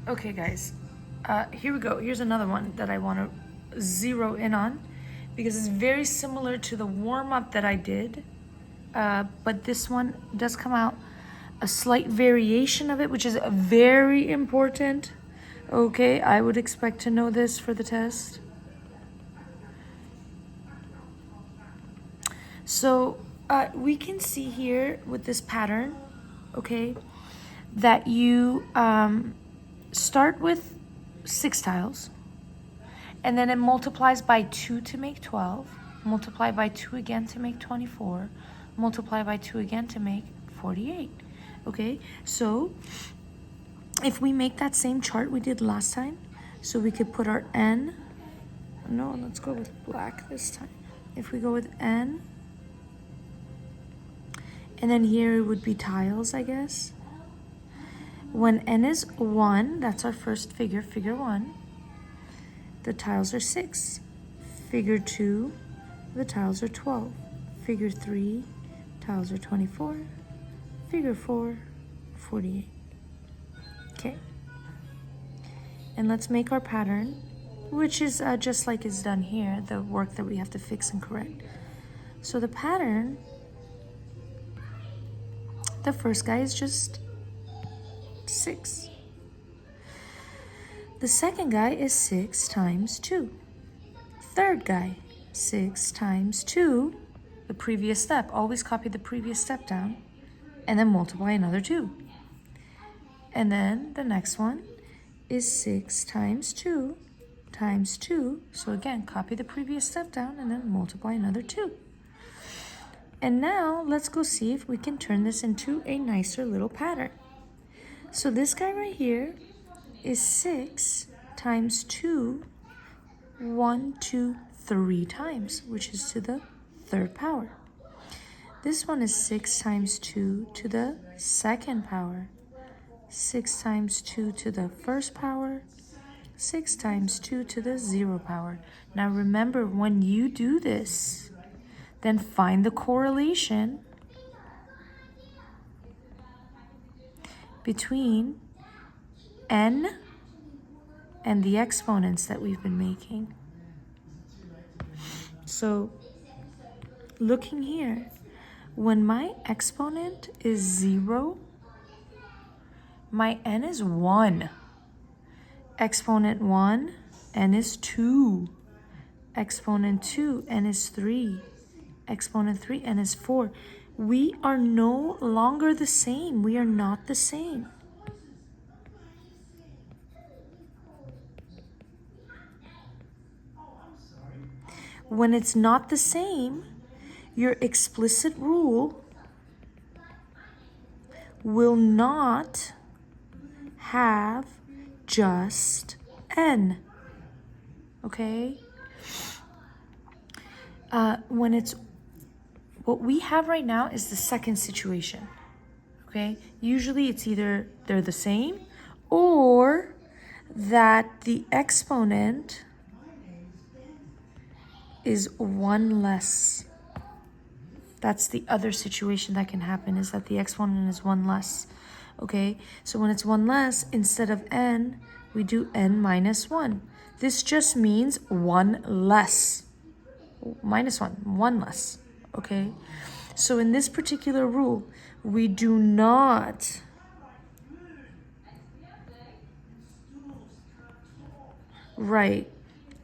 Okay, guys, here we go. Here's another one that I want to zero in on because it's very similar to the warm-up that I did, but this one does come out a slight variation of it, which is very important. Okay, I would expect to know this for the test. So we can see here with this pattern, okay, that you start with 6 tiles, and then it multiplies by 2 to make 12, multiply by 2 again to make 24, multiply by 2 again to make 48. Okay, so if we make that same chart we did last time, so we could put our n, no, let's go with black this time. If we go with n, and then here it would be tiles, I guess. When n is 1, that's our first figure, figure 1, the tiles are 6. Figure 2, the tiles are 12. Figure 3, tiles are 24. Figure 4, 48. Okay. And let's make our pattern, which is just like it's done here, the work that we have to fix and correct. So the pattern, the first guy is just 6. The second guy is 6 times 2. Third guy, 6 times 2, the previous step. Always copy the previous step down, and then multiply another 2. And then the next one is 6 times 2 times 2. So again, copy the previous step down and then multiply another 2. And now let's go see if we can turn this into a nicer little pattern. So this guy right here is 6 times 2, 1, 2, 3 times, which is to the third power. This one is 6 times 2 to the second power, 6 times 2 to the first power, 6 times 2 to the 0 power. Now remember, when you do this, then find the correlation between n and the exponents that we've been making. So looking here, when my exponent is 0, my n is 1. Exponent 1, n is 2. Exponent 2, n is 3. Exponent 3, n is 4. We are no longer the same. We are not the same. When it's not the same, your explicit rule will not have just n. Okay? When it's what we have right now is the second situation. Okay? Usually it's either they're the same or that the exponent is 1 less. That's the other situation that can happen, is that the exponent is 1 less. Okay, so when it's 1 less, instead of n, we do n minus 1. This just means 1 less. Minus 1, 1 less. Okay, so in this particular rule, we do not write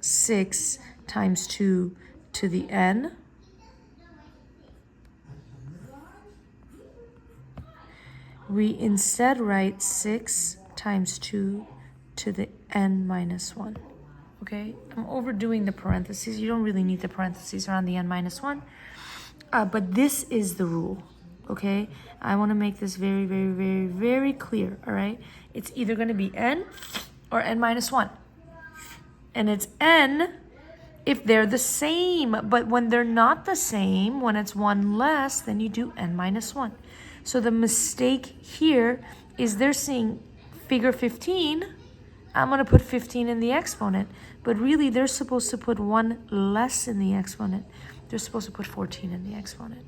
6 times 2 to the n. We instead write 6 times 2 to the n minus 1. Okay, I'm overdoing the parentheses. You don't really need the parentheses around the n minus 1. But this is the rule. Okay, I want to make this very, very, very, very clear. All right, it's either going to be n or n minus 1. And it's n if they're the same. But when they're not the same, when it's 1 less, then you do n minus 1. So the mistake here is they're seeing figure 15. I'm going to put 15 in the exponent. But really, they're supposed to put 1 less in the exponent. They're supposed to put 14 in the exponent.